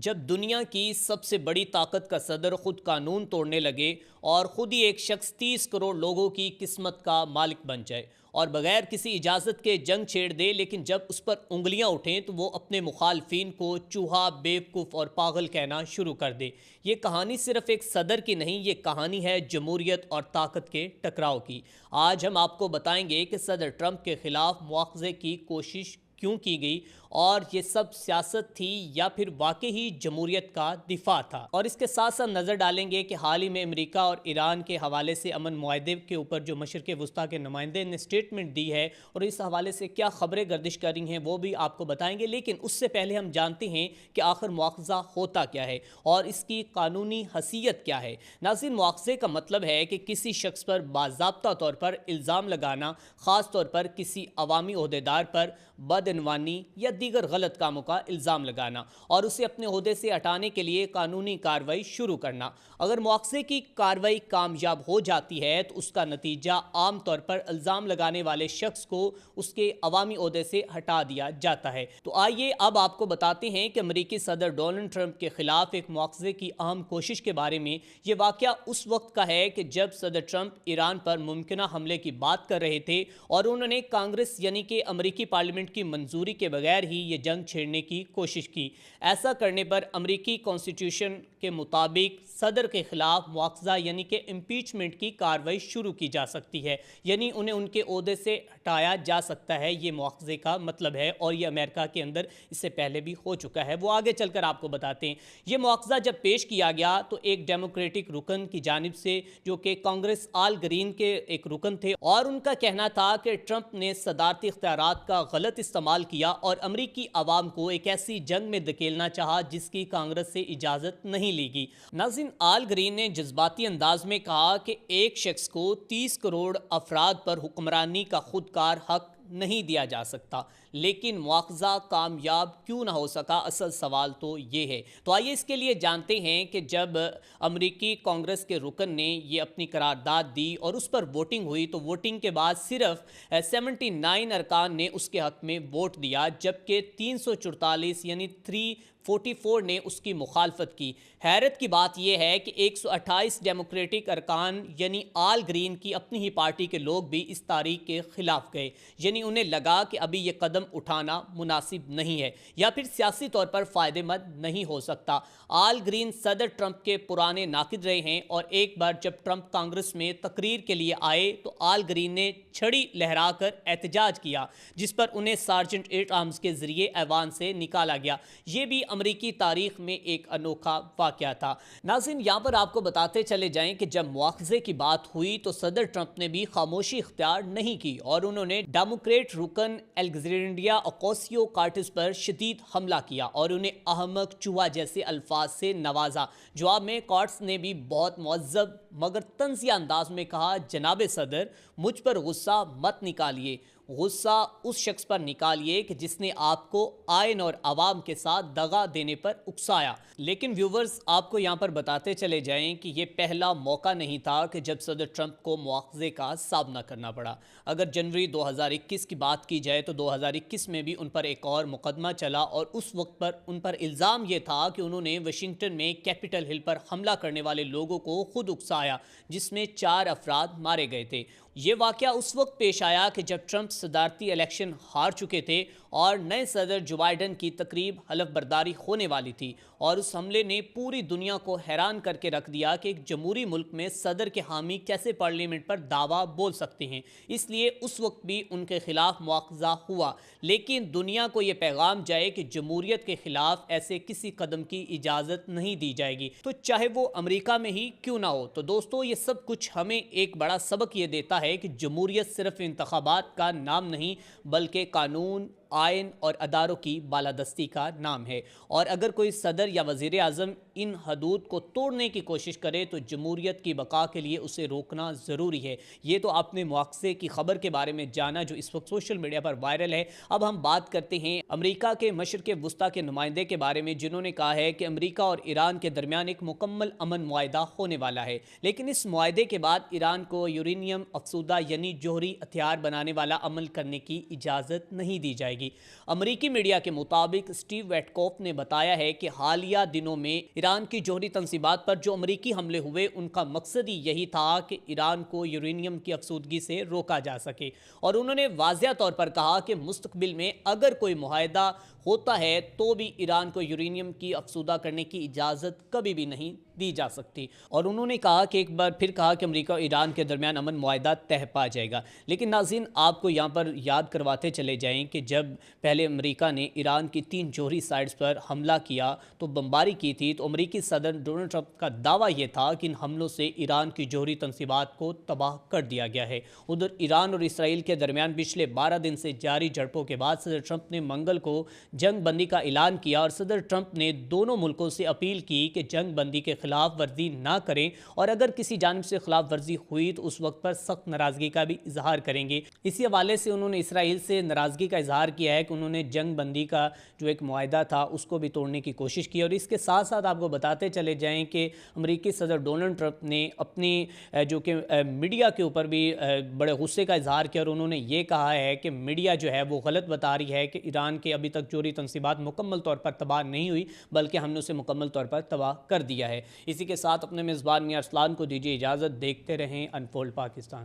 جب دنیا کی سب سے بڑی طاقت کا صدر خود قانون توڑنے لگے اور خود ہی ایک شخص 30 کروڑ لوگوں کی قسمت کا مالک بن جائے اور بغیر کسی اجازت کے جنگ چھیڑ دے، لیکن جب اس پر انگلیاں اٹھیں تو وہ اپنے مخالفین کو چوہا، بیوقوف اور پاگل کہنا شروع کر دے۔ یہ کہانی صرف ایک صدر کی نہیں، یہ کہانی ہے جمہوریت اور طاقت کے ٹکراؤ کی۔ آج ہم آپ کو بتائیں گے کہ صدر ٹرمپ کے خلاف مواخذے کی کوشش کیوں کی گئی، اور یہ سب سیاست تھی یا پھر واقعی جمہوریت کا دفاع تھا۔ اور اس کے ساتھ ساتھ نظر ڈالیں گے کہ حال ہی میں امریکہ اور ایران کے حوالے سے امن معاہدے کے اوپر جو مشرق وسطیٰ کے نمائندے نے سٹیٹمنٹ دی ہے اور اس حوالے سے کیا خبریں گردش کر رہی ہیں وہ بھی آپ کو بتائیں گے۔ لیکن اس سے پہلے ہم جانتے ہیں کہ آخر مواخذہ ہوتا کیا ہے اور اس کی قانونی حیثیت کیا ہے۔ ناظرین، مواخذے کا مطلب ہے کہ کسی شخص پر باضابطہ طور پر الزام لگانا، خاص طور پر کسی عوامی عہدیدار پر بدعنوانی یا دیگر غلط کاموں کا الزام لگانا اور اسے اپنے عہدے سے ہٹانے کے لیے قانونی کارروائی شروع کرنا۔ اگر مواخذے کی کارروائی کامیاب ہو جاتی ہے تو اس کا نتیجہ عام طور پر الزام لگانے والے شخص کو اس کے عوامی عہدے سے ہٹا دیا جاتا ہے۔ تو آئیے اب آپ کو بتاتے ہیں کہ امریکی صدر ڈونلڈ ٹرمپ کے خلاف ایک مواخذے کی اہم کوشش کے بارے میں۔ یہ واقعہ اس وقت کا ہے کہ جب صدر ٹرمپ ایران پر ممکنہ حملے کی بات کر رہے تھے اور انہوں نے کانگریس یعنی کہ امریکی پارلیمنٹ کی منظوری کے بغیر ہی یہ جنگ چھیڑنے کی کوشش کی۔ ایسا کرنے پر امریکی کانسٹیٹیوشن کے مطابق صدر کے خلاف مواخذہ یعنی کہ امپیچمنٹ کی کارروائی شروع کی جا سکتی ہے، یعنی انہیں ان کے عہدے سے ہٹایا جا سکتا ہے۔ یہ مواخذے کا مطلب ہے اور یہ امریکہ کے اندر اس سے پہلے بھی ہو چکا ہے، وہ آگے چل کر آپ کو بتاتے ہیں۔ یہ مواخذہ جب پیش کیا گیا تو ایک ڈیموکریٹک رکن کی جانب سے، جو کہ کانگریس آل گرین کے ایک رکن تھے، اور ان کا کہنا تھا کہ ٹرمپ نے صدارتی اختیارات کا غلط استعمال کیا اور امریکی عوام کو ایک ایسی جنگ میں دھکیلنا چاہا جس کی کانگریس سے اجازت نہیں لی گئی۔ ناظرین، آل گرین نے جذباتی انداز میں کہا کہ ایک شخص کو 30 کروڑ افراد پر حکمرانی کا خودکار حق نہیں دیا جا سکتا، لیکن مواخذہ کامیاب کیوں نہ ہو سکا، اصل سوال تو یہ ہے۔ تو آئیے اس کے لیے جانتے ہیں کہ جب امریکی کانگریس کے رکن نے یہ اپنی قرارداد دی اور اس پر ووٹنگ ہوئی تو ووٹنگ کے بعد صرف 79 ارکان نے اس کے حق میں ووٹ دیا، جبکہ 344 یعنی 344 نے اس کی مخالفت کی۔ حیرت کی بات یہ ہے کہ 128 ڈیموکریٹک ارکان یعنی آل گرین کی اپنی ہی پارٹی کے لوگ بھی اس تاریخ کے خلاف گئے، یعنی انہیں لگا کہ ابھی یہ قدم اٹھانا مناسب نہیں ہے یا پھر سیاسی طور پر فائدہ مند نہیں ہو سکتا۔ آل گرین صدر ٹرمپ کے پرانے ناقد رہے ہیں اور ایک بار جب ٹرمپ کانگریس میں تقریر کے لیے آئے تو آل گرین نے چھڑی لہرا کر احتجاج کیا، جس پر انہیں سارجنٹ ایٹ آرمز کے ذریعے ایوان سے نکالا گیا۔ یہ بھی امریکی تاریخ میں ایک انوکھا واقعہ تھا۔ ناظرین، یہاں پر آپ کو بتاتے چلے جائیں کہ جب مواخذے کی بات ہوئی تو صدر ٹرمپ نے بھی خاموشی اختیار نہیں کی اور انہوں نے ڈیموکریٹ رکن الیگزینڈریا اوکاسیو کارٹز پر شدید حملہ کیا اور انہیں احمق، چوہا جیسے الفاظ سے نوازا۔ جواب میں کارٹز نے بھی بہت مہذب مگر طنزیہ انداز میں کہا، جناب صدر، مجھ پر غصہ مت نکالیے، غصہ اس شخص پر نکالیے کہ جس نے آپ کو آئین اور عوام کے ساتھ دغا دینے پر اکسایا۔ لیکن ویورز، آپ کو یہاں پر بتاتے چلے جائیں کہ یہ پہلا موقع نہیں تھا کہ جب صدر ٹرمپ کو مواخذے کا سامنا کرنا پڑا۔ اگر جنوری 2021 کی بات کی جائے تو 2021 میں بھی ان پر ایک اور مقدمہ چلا اور اس وقت پر ان پر الزام یہ تھا کہ انہوں نے واشنگٹن میں کیپٹل ہل پر حملہ کرنے والے لوگوں کو خود اکسایا، جس میں 4 افراد مارے گئے تھے۔ یہ واقعہ اس وقت پیش آیا کہ جب ٹرمپ صدارتی الیکشن ہار چکے تھے اور نئے صدر جو بائیڈن کی تقریب حلف برداری ہونے والی تھی، اور اس حملے نے پوری دنیا کو حیران کر کے رکھ دیا کہ ایک جمہوری ملک میں صدر کے حامی کیسے پارلیمنٹ پر دعویٰ بول سکتے ہیں۔ اس لیے اس وقت بھی ان کے خلاف مواخذہ ہوا، لیکن دنیا کو یہ پیغام جائے کہ جمہوریت کے خلاف ایسے کسی قدم کی اجازت نہیں دی جائے گی، تو چاہے وہ امریکہ میں ہی کیوں نہ ہو۔ تو دوستو، یہ سب کچھ ہمیں ایک بڑا سبق یہ دیتا ہے کہ جمہوریت صرف انتخابات کا نام نہیں بلکہ قانون، آئین اور اداروں کی بالادستی کا نام ہے، اور اگر کوئی صدر یا وزیر اعظم ان حدود کو توڑنے کی کوشش کرے تو جمہوریت کی بقا کے لیے اسے روکنا ضروری ہے۔ یہ تو آپ نے مواخذے کی خبر کے بارے میں جانا جو اس وقت سوشل میڈیا پر وائرل ہے۔ اب ہم بات کرتے ہیں امریکہ کے مشرق وسطیٰ کے نمائندے کے بارے میں، جنہوں نے کہا ہے کہ امریکہ اور ایران کے درمیان ایک مکمل امن معاہدہ ہونے والا ہے، لیکن اس معاہدے کے بعد ایران کو یورینیم افزودہ یعنی جوہری ہتھیار بنانے والا عمل کرنے کی اجازت نہیں دی جائے گی۔ گی۔ امریکی میڈیا کے مطابق اسٹیو ویٹکوف نے بتایا ہے کہ حالیہ دنوں میں ایران کی جوہری تنصیبات پر جو امریکی حملے ہوئے ان کا مقصد ہی یہی تھا کہ ایران کو یورینیم کی افزودگی سے روکا جا سکے، اور انہوں نے واضح طور پر کہا کہ مستقبل میں اگر کوئی معاہدہ ہوتا ہے تو بھی ایران کو یورینیم کی افزودہ کرنے کی اجازت کبھی بھی نہیں دی جا سکتی، اور انہوں نے کہا کہ ایک بار پھر کہا کہ امریکہ اور ایران کے درمیان امن معاہدہ طے پا جائے گا۔ لیکن ناظرین، آپ کو یہاں پر یاد کرواتے چلے جائیں کہ جب پہلے امریکہ نے ایران کی 3 جوہری سائٹس پر حملہ کیا تو بمباری کی تھی، تو امریکی صدر ڈونلڈ ٹرمپ کا دعویٰ یہ تھا کہ ان حملوں سے ایران کی جوہری تنصیبات کو تباہ کر دیا گیا ہے۔ ادھر ایران اور اسرائیل کے درمیان پچھلے 12 دن سے جاری جھڑپوں کے بعد صدر ٹرمپ نے منگل کو جنگ بندی کا اعلان کیا، اور صدر ٹرمپ نے دونوں ملکوں سے اپیل کی کہ جنگ بندی کے خلاف ورزی نہ کریں، اور اگر کسی جانب سے خلاف ورزی ہوئی تو اس وقت پر سخت ناراضگی کا بھی اظہار کریں گے۔ اسی حوالے سے انہوں نے اسرائیل سے ناراضگی کا اظہار کیا ہے کہ انہوں نے جنگ بندی کا جو ایک معاہدہ تھا اس کو بھی توڑنے کی کوشش کی، اور اس کے ساتھ ساتھ آپ کو بتاتے چلے جائیں کہ امریکی صدر ڈونلڈ ٹرمپ نے اپنی جو کہ میڈیا کے اوپر بھی بڑے غصے کا اظہار کیا، اور انہوں نے یہ کہا ہے کہ میڈیا جو ہے وہ غلط بتا رہی ہے کہ ایران کے ابھی تک جوہری تنصیبات مکمل طور پر تباہ نہیں ہوئی، بلکہ ہم نے اسے مکمل طور پر تباہ کر دیا ہے۔ اسی کے ساتھ اپنے میزبان میاں ارسلان کو دیجیے اجازت، دیکھتے رہیں انفولڈ پاکستان۔